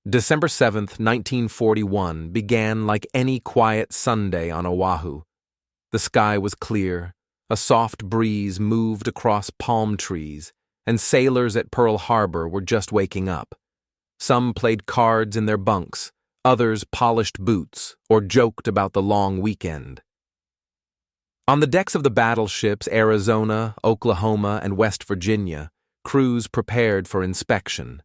December 7th, 1941 began like any quiet Sunday on Oahu. The sky was clear, a soft breeze moved across palm trees, and sailors at Pearl Harbor were just waking up. Some played cards in their bunks, others polished boots or joked about the long weekend. On the decks of the battleships Arizona, Oklahoma, and West Virginia, crews prepared for inspection.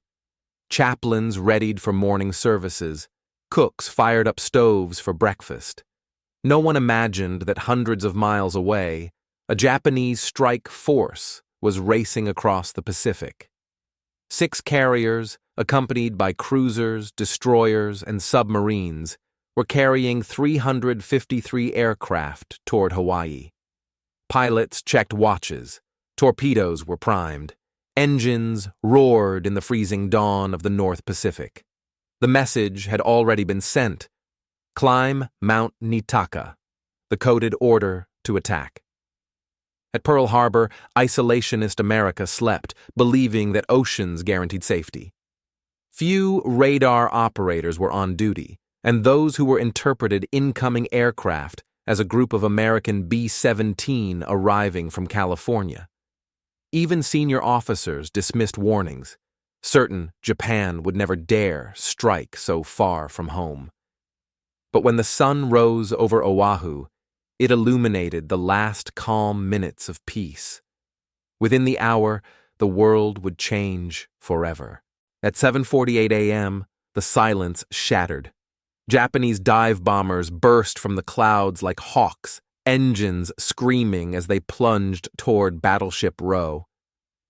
Chaplains readied for morning services. Cooks fired up stoves for breakfast. No one imagined that hundreds of miles away, a Japanese strike force was racing across the Pacific. 6 carriers, accompanied by cruisers, destroyers, and submarines, were carrying 353 aircraft toward Hawaii. Pilots checked watches. Torpedoes were primed. Engines roared in the freezing dawn of the North Pacific. The message had already been sent. Climb Mount Nitaka, the coded order to attack. At Pearl Harbor, isolationist America slept, believing that oceans guaranteed safety. Few radar operators were on duty, and those who were interpreted incoming aircraft as a group of American B-17 arriving from California. Even senior officers dismissed warnings, certain Japan would never dare strike so far from home. But when the sun rose over Oahu, it illuminated the last calm minutes of peace. Within the hour, the world would change forever. At 7:48 a.m., the silence shattered. Japanese dive bombers burst from the clouds like hawks, engines screaming as they plunged toward Battleship Row.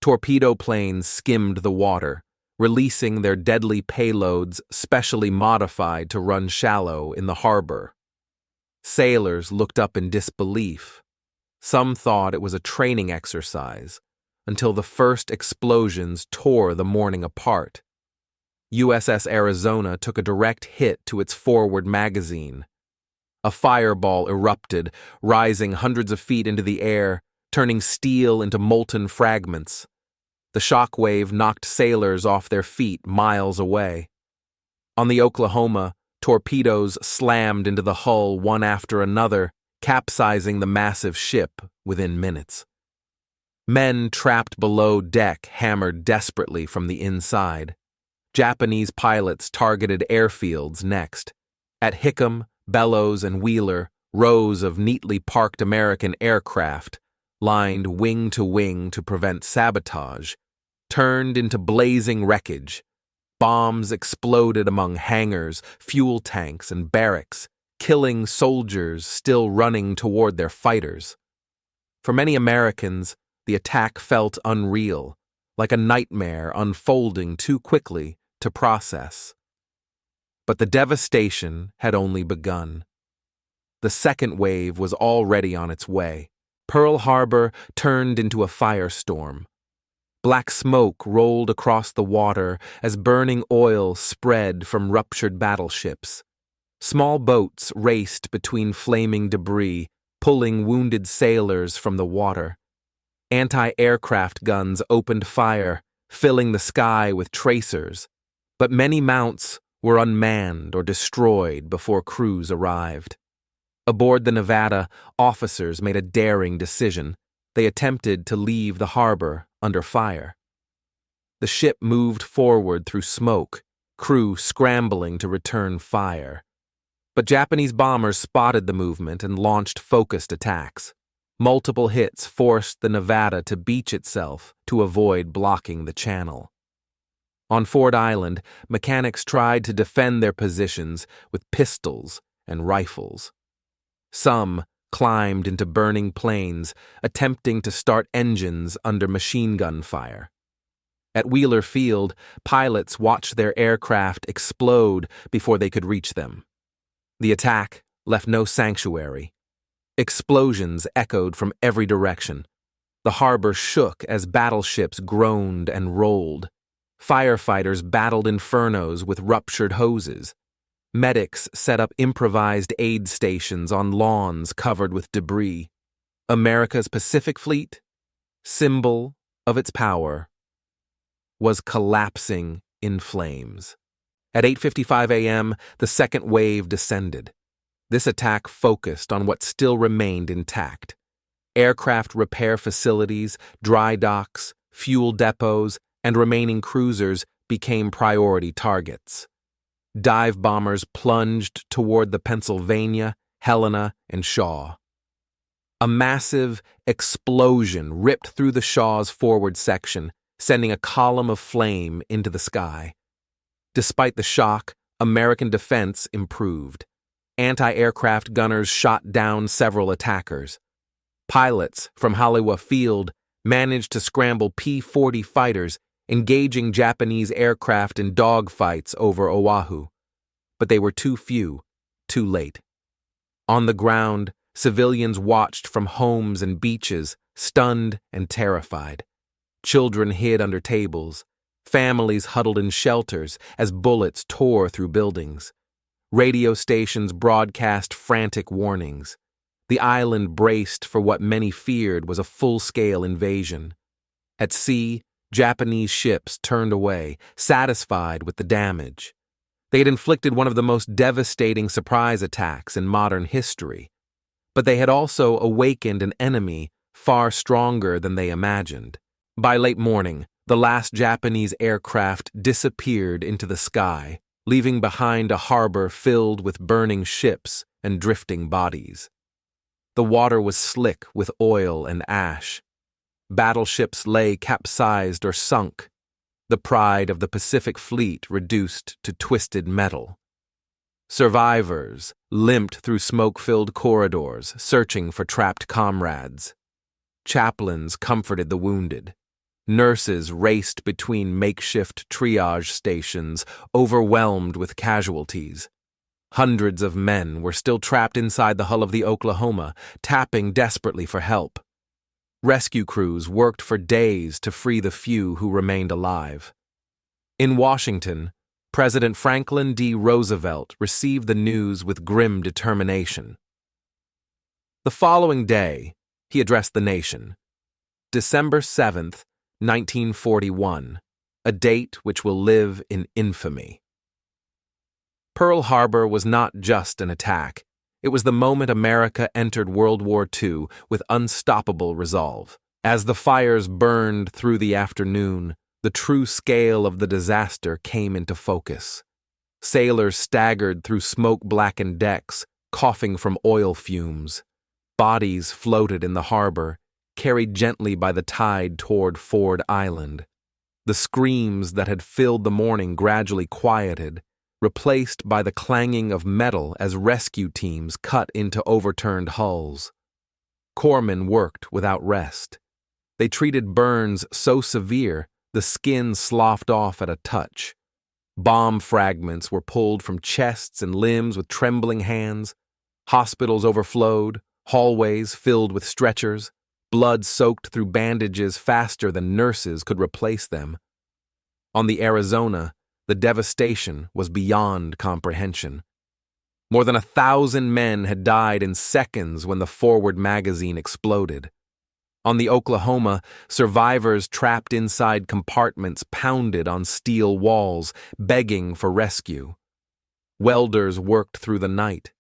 Torpedo planes skimmed the water, releasing their deadly payloads specially modified to run shallow in the harbor. Sailors looked up in disbelief. Some thought it was a training exercise, until the first explosions tore the morning apart. USS Arizona took a direct hit to its forward magazine. A fireball erupted, rising hundreds of feet into the air, turning steel into molten fragments. The shockwave knocked sailors off their feet miles away. On the Oklahoma, torpedoes slammed into the hull one after another, capsizing the massive ship within minutes. Men trapped below deck hammered desperately from the inside. Japanese pilots targeted airfields next. At Hickam, Bellows, and Wheeler, rows of neatly parked American aircraft, lined wing to prevent sabotage, turned into blazing wreckage. Bombs exploded among hangars, fuel tanks, and barracks, killing soldiers still running toward their fighters. For many Americans, the attack felt unreal, like a nightmare unfolding too quickly to process. But the devastation had only begun. The second wave was already on its way. Pearl Harbor turned into a firestorm. Black smoke rolled across the water as burning oil spread from ruptured battleships. Small boats raced between flaming debris, pulling wounded sailors from the water. Anti-aircraft guns opened fire, filling the sky with tracers, but many mounts were unmanned or destroyed before crews arrived. Aboard the Nevada, officers made a daring decision. They attempted to leave the harbor under fire. The ship moved forward through smoke, crew scrambling to return fire. But Japanese bombers spotted the movement and launched focused attacks. Multiple hits forced the Nevada to beach itself to avoid blocking the channel. On Ford Island, mechanics tried to defend their positions with pistols and rifles. Some climbed into burning planes, attempting to start engines under machine gun fire. At Wheeler Field, pilots watched their aircraft explode before they could reach them. The attack left no sanctuary. Explosions echoed from every direction. The harbor shook as battleships groaned and rolled. Firefighters battled infernos with ruptured hoses. Medics set up improvised aid stations on lawns covered with debris. America's Pacific Fleet, symbol of its power, was collapsing in flames. At 8:55 a.m., the second wave descended. This attack focused on what still remained intact: aircraft repair facilities, dry docks, fuel depots, and remaining cruisers became priority targets. Dive bombers plunged toward the Pennsylvania, Helena, and Shaw. A massive explosion ripped through the Shaw's forward section, sending a column of flame into the sky. Despite the shock, American defense improved. Anti-aircraft gunners shot down several attackers. Pilots from Halewa Field managed to scramble P-40 fighters, engaging Japanese aircraft in dogfights over Oahu. But they were too few, too late. On the ground, civilians watched from homes and beaches, stunned and terrified. Children hid under tables. Families huddled in shelters as bullets tore through buildings. Radio stations broadcast frantic warnings. The island braced for what many feared was a full-scale invasion. At sea, Japanese ships turned away, satisfied with the damage. They had inflicted one of the most devastating surprise attacks in modern history. But they had also awakened an enemy far stronger than they imagined. By late morning, the last Japanese aircraft disappeared into the sky, leaving behind a harbor filled with burning ships and drifting bodies. The water was slick with oil and ash. Battleships lay capsized or sunk, the pride of the Pacific Fleet reduced to twisted metal. Survivors limped through smoke-filled corridors, searching for trapped comrades. Chaplains comforted the wounded. Nurses raced between makeshift triage stations, overwhelmed with casualties. Hundreds of men were still trapped inside the hull of the Oklahoma, tapping desperately for help. Rescue crews worked for days to free the few who remained alive. In Washington, President Franklin D. Roosevelt received the news with grim determination. The following day, he addressed the nation. December 7th, 1941, a date which will live in infamy. Pearl Harbor was not just an attack. It was the moment America entered World War II with unstoppable resolve. As the fires burned through the afternoon, the true scale of the disaster came into focus. Sailors staggered through smoke-blackened decks, coughing from oil fumes. Bodies floated in the harbor, carried gently by the tide toward Ford Island. The screams that had filled the morning gradually quieted, replaced by the clanging of metal as rescue teams cut into overturned hulls. Corpsmen worked without rest. They treated burns so severe the skin sloughed off at a touch. Bomb fragments were pulled from chests and limbs with trembling hands. Hospitals overflowed, hallways filled with stretchers. Blood soaked through bandages faster than nurses could replace them. On the Arizona, the devastation was beyond comprehension. More than 1,000 men had died in seconds when the forward magazine exploded. On the Oklahoma, survivors trapped inside compartments pounded on steel walls, begging for rescue. Welders worked through the night.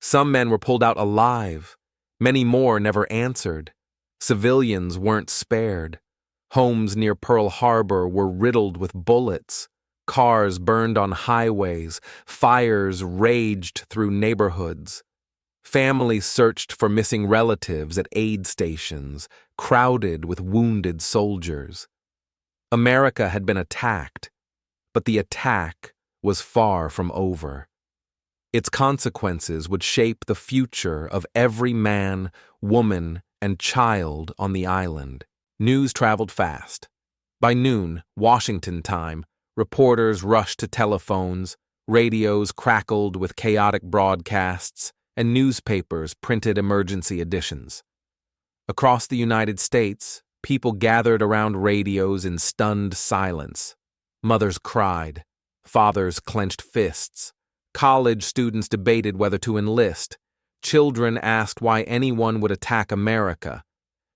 Some men were pulled out alive. Many more never answered. Civilians weren't spared. Homes near Pearl Harbor were riddled with bullets. Cars burned on highways. Fires raged through neighborhoods. Families searched for missing relatives at aid stations, crowded with wounded soldiers. America had been attacked, but the attack was far from over. Its consequences would shape the future of every man, woman, and child on the island. News traveled fast. By noon, Washington time, reporters rushed to telephones, radios crackled with chaotic broadcasts, and newspapers printed emergency editions. Across the United States, people gathered around radios in stunned silence. Mothers cried. Fathers clenched fists. College students debated whether to enlist. Children asked why anyone would attack America.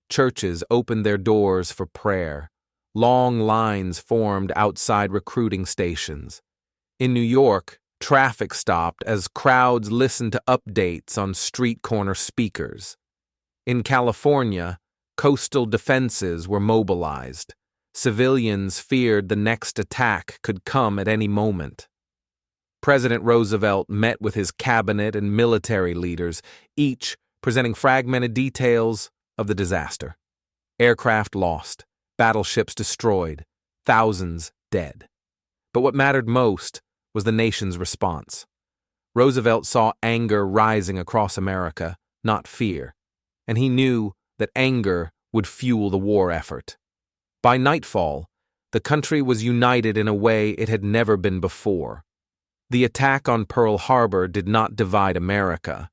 Churches opened their doors for prayer. Long lines formed outside recruiting stations. In New York, traffic stopped as crowds listened to updates on street corner speakers. In California, coastal defenses were mobilized. Civilians feared the next attack could come at any moment. President Roosevelt met with his cabinet and military leaders, each presenting fragmented details of the disaster. Aircraft lost, battleships destroyed, thousands dead. But what mattered most was the nation's response. Roosevelt saw anger rising across America, not fear, and he knew that anger would fuel the war effort. By nightfall, the country was united in a way it had never been before. The attack on Pearl Harbor did not divide America.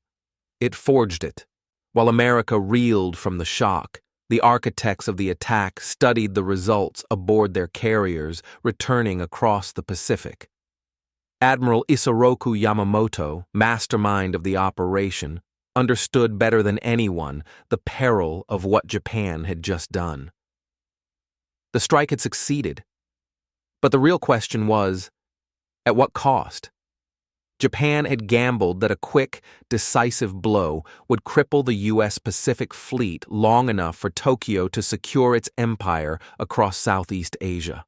It forged it. While America reeled from the shock, the architects of the attack studied the results aboard their carriers returning across the Pacific. Admiral Isoroku Yamamoto, mastermind of the operation, understood better than anyone the peril of what Japan had just done. The strike had succeeded, but the real question was, at what cost? Japan had gambled that a quick, decisive blow would cripple the U.S. Pacific Fleet long enough for Tokyo to secure its empire across Southeast Asia.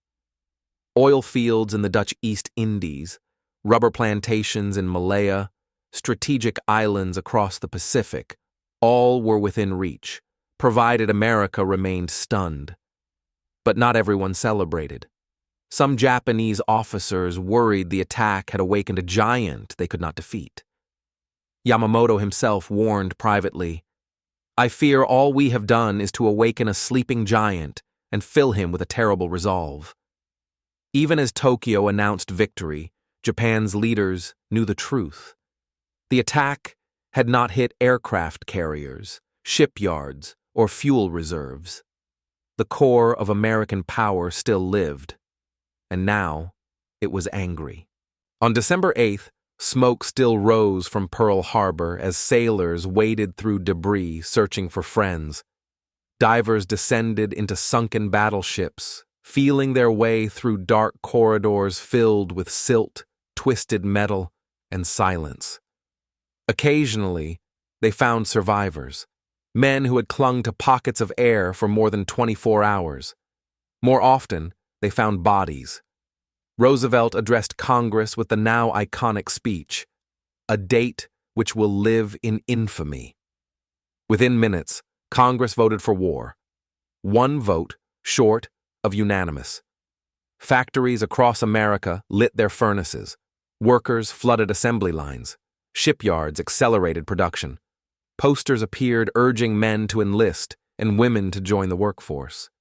Oil fields in the Dutch East Indies, rubber plantations in Malaya, strategic islands across the Pacific, all were within reach, provided America remained stunned. But not everyone celebrated. Some Japanese officers worried the attack had awakened a giant they could not defeat. Yamamoto himself warned privately, "I fear all we have done is to awaken a sleeping giant and fill him with a terrible resolve." Even as Tokyo announced victory, Japan's leaders knew the truth. The attack had not hit aircraft carriers, shipyards, or fuel reserves. The core of American power still lived. And now, it was angry. On December 8th, smoke still rose from Pearl Harbor as sailors waded through debris searching for friends. Divers descended into sunken battleships, feeling their way through dark corridors filled with silt, twisted metal, and silence. Occasionally, they found survivors, men who had clung to pockets of air for more than 24 hours. More often, they found bodies. Roosevelt addressed Congress with the now iconic speech, "A date which will live in infamy." Within minutes, Congress voted for war. One vote short of unanimous. Factories across America lit their furnaces. Workers flooded assembly lines. Shipyards accelerated production. Posters appeared urging men to enlist and women to join the workforce.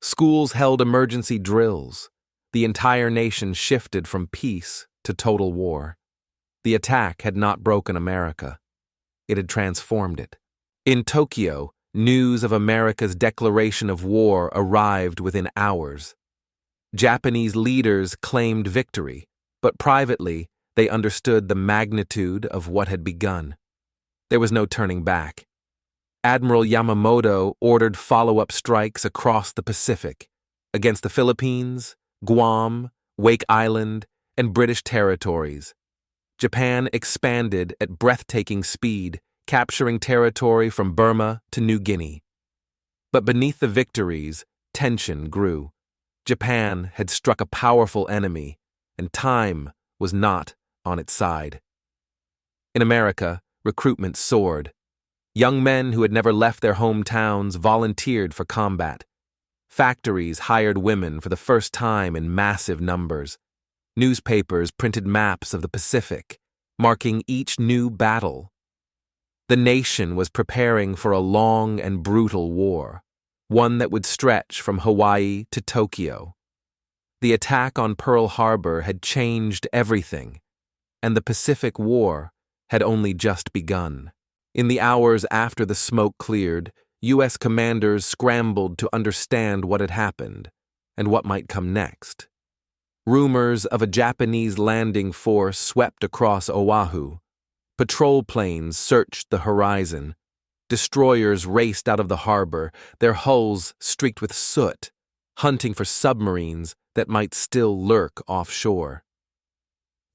Schools held emergency drills. The entire nation shifted from peace to total war. The attack had not broken America. It had transformed it. In Tokyo, news of America's declaration of war arrived within hours. Japanese leaders claimed victory, but privately, they understood the magnitude of what had begun. There was no turning back. Admiral Yamamoto ordered follow-up strikes across the Pacific, against the Philippines, Guam, Wake Island, and British territories. Japan expanded at breathtaking speed, capturing territory from Burma to New Guinea. But beneath the victories, tension grew. Japan had struck a powerful enemy, and time was not on its side. In America, recruitment soared. Young men who had never left their hometowns volunteered for combat. Factories hired women for the first time in massive numbers. Newspapers printed maps of the Pacific, marking each new battle. The nation was preparing for a long and brutal war, one that would stretch from Hawaii to Tokyo. The attack on Pearl Harbor had changed everything, and the Pacific War had only just begun. In the hours after the smoke cleared, U.S. commanders scrambled to understand what had happened and what might come next. Rumors of a Japanese landing force swept across Oahu. Patrol planes searched the horizon. Destroyers raced out of the harbor, their hulls streaked with soot, hunting for submarines that might still lurk offshore.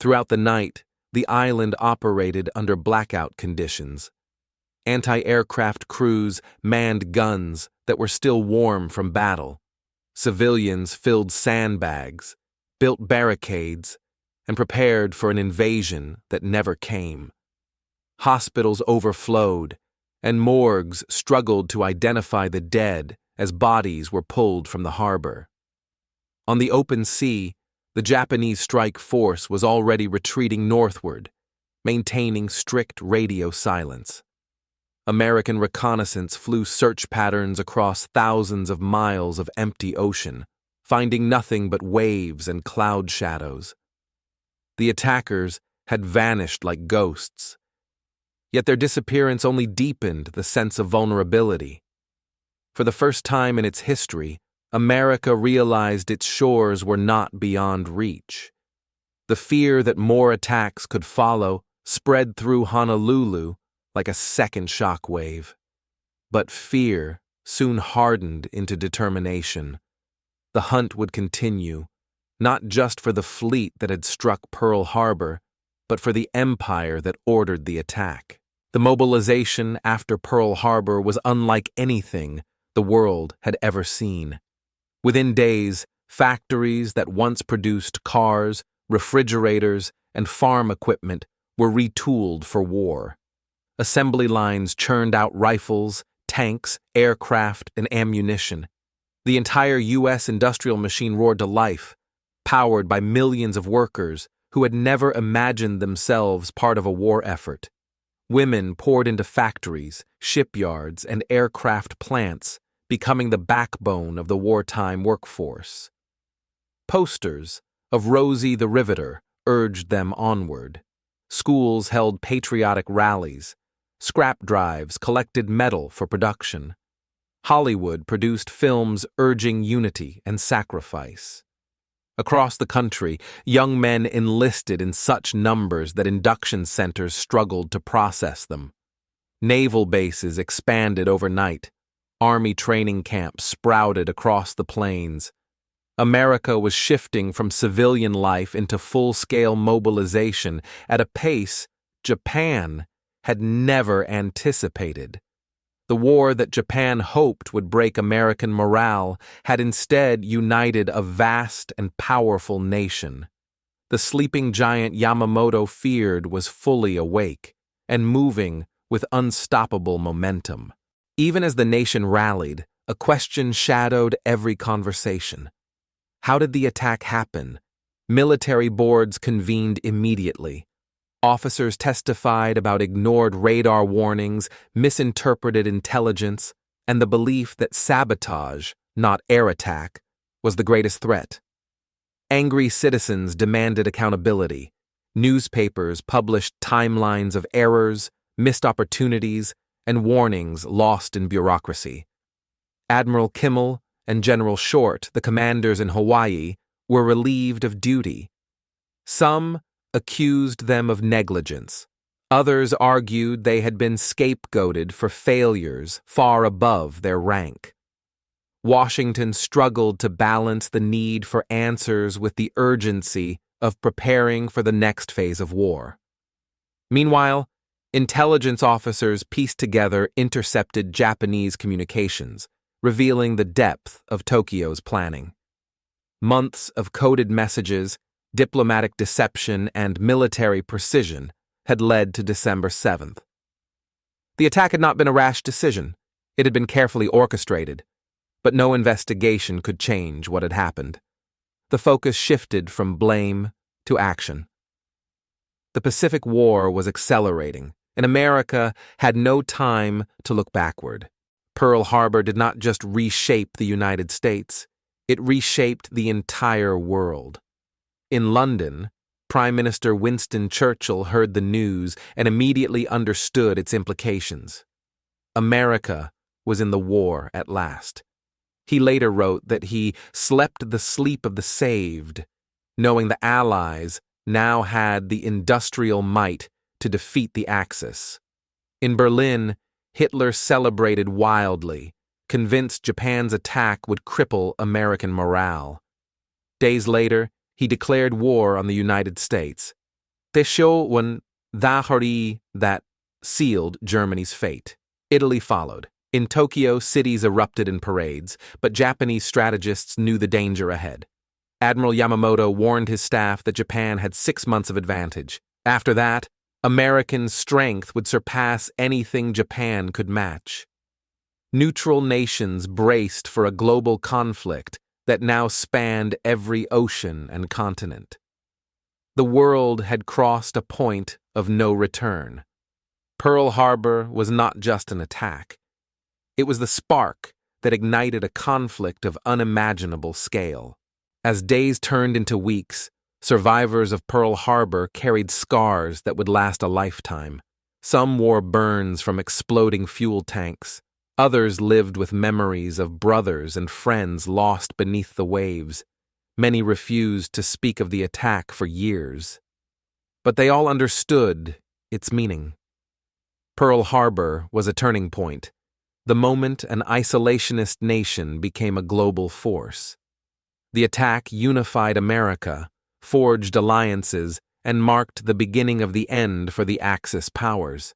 Throughout the night, the island operated under blackout conditions. Anti-aircraft crews manned guns that were still warm from battle. Civilians filled sandbags, built barricades, and prepared for an invasion that never came. Hospitals overflowed, and morgues struggled to identify the dead as bodies were pulled from the harbor. On the open sea, the Japanese strike force was already retreating northward, maintaining strict radio silence. American reconnaissance flew search patterns across thousands of miles of empty ocean, finding nothing but waves and cloud shadows. The attackers had vanished like ghosts, yet their disappearance only deepened the sense of vulnerability. For the first time in its history, America realized its shores were not beyond reach. The fear that more attacks could follow spread through Honolulu like a second shockwave. But fear soon hardened into determination. The hunt would continue, not just for the fleet that had struck Pearl Harbor, but for the empire that ordered the attack. The mobilization after Pearl Harbor was unlike anything the world had ever seen. Within days, factories that once produced cars, refrigerators, and farm equipment were retooled for war. Assembly lines churned out rifles, tanks, aircraft, and ammunition. The entire U.S. industrial machine roared to life, powered by millions of workers who had never imagined themselves part of a war effort. Women poured into factories, shipyards, and aircraft plants, becoming the backbone of the wartime workforce. Posters of Rosie the Riveter urged them onward. Schools held patriotic rallies. Scrap drives collected metal for production. Hollywood produced films urging unity and sacrifice. Across the country, young men enlisted in such numbers that induction centers struggled to process them. Naval bases expanded overnight. Army training camps sprouted across the plains. America was shifting from civilian life into full-scale mobilization at a pace Japan had never anticipated. The war that Japan hoped would break American morale had instead united a vast and powerful nation. The sleeping giant Yamamoto feared was fully awake and moving with unstoppable momentum. Even as the nation rallied, a question shadowed every conversation. How did the attack happen? Military boards convened immediately. Officers testified about ignored radar warnings, misinterpreted intelligence, and the belief that sabotage, not air attack, was the greatest threat. Angry citizens demanded accountability. Newspapers published timelines of errors, missed opportunities, and warnings lost in bureaucracy. Admiral Kimmel and General Short, the commanders in Hawaii, were relieved of duty. Some accused them of negligence. Others argued they had been scapegoated for failures far above their rank. Washington struggled to balance the need for answers with the urgency of preparing for the next phase of war. Meanwhile, intelligence officers pieced together intercepted Japanese communications, revealing the depth of Tokyo's planning. Months of coded messages, diplomatic deception, and military precision had led to December 7th. The attack had not been a rash decision. It had been carefully orchestrated, but no investigation could change what had happened. The focus shifted from blame to action. The Pacific War was accelerating, and America had no time to look backward. Pearl Harbor did not just reshape the United States, it reshaped the entire world. In London, Prime Minister Winston Churchill heard the news and immediately understood its implications. America was in the war at last. He later wrote that he slept the sleep of the saved, knowing the Allies now had the industrial might to defeat the Axis. In Berlin, Hitler celebrated wildly, convinced Japan's attack would cripple American morale. Days later, he declared war on the United States, Tesho Dhahari that sealed Germany's fate. Italy followed. In Tokyo, cities erupted in parades, but Japanese strategists knew the danger ahead. Admiral Yamamoto warned his staff that Japan had 6 months of advantage. After that, American strength would surpass anything Japan could match. Neutral nations braced for a global conflict that now spanned every ocean and continent. The world had crossed a point of no return. Pearl Harbor was not just an attack. It was the spark that ignited a conflict of unimaginable scale. As days turned into weeks, survivors of Pearl Harbor carried scars that would last a lifetime. Some wore burns from exploding fuel tanks. Others lived with memories of brothers and friends lost beneath the waves. Many refused to speak of the attack for years. But they all understood its meaning. Pearl Harbor was a turning point, the moment an isolationist nation became a global force. The attack unified America, forged alliances, and marked the beginning of the end for the Axis powers.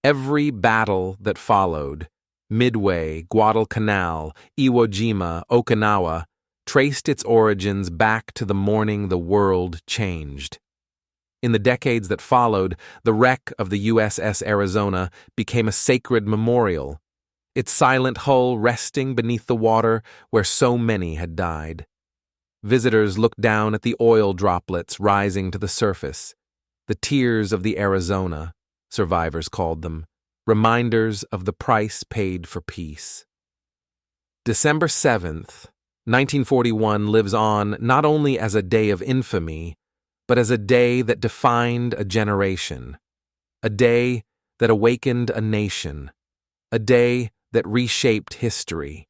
Every battle that followed, Midway, Guadalcanal, Iwo Jima, Okinawa, traced its origins back to the morning the world changed. In the decades that followed, the wreck of the USS Arizona became a sacred memorial, its silent hull resting beneath the water where so many had died. Visitors looked down at the oil droplets rising to the surface, the tears of the Arizona, survivors called them, reminders of the price paid for peace. December 7th, 1941 lives on not only as a day of infamy, but as a day that defined a generation, a day that awakened a nation, a day that reshaped history.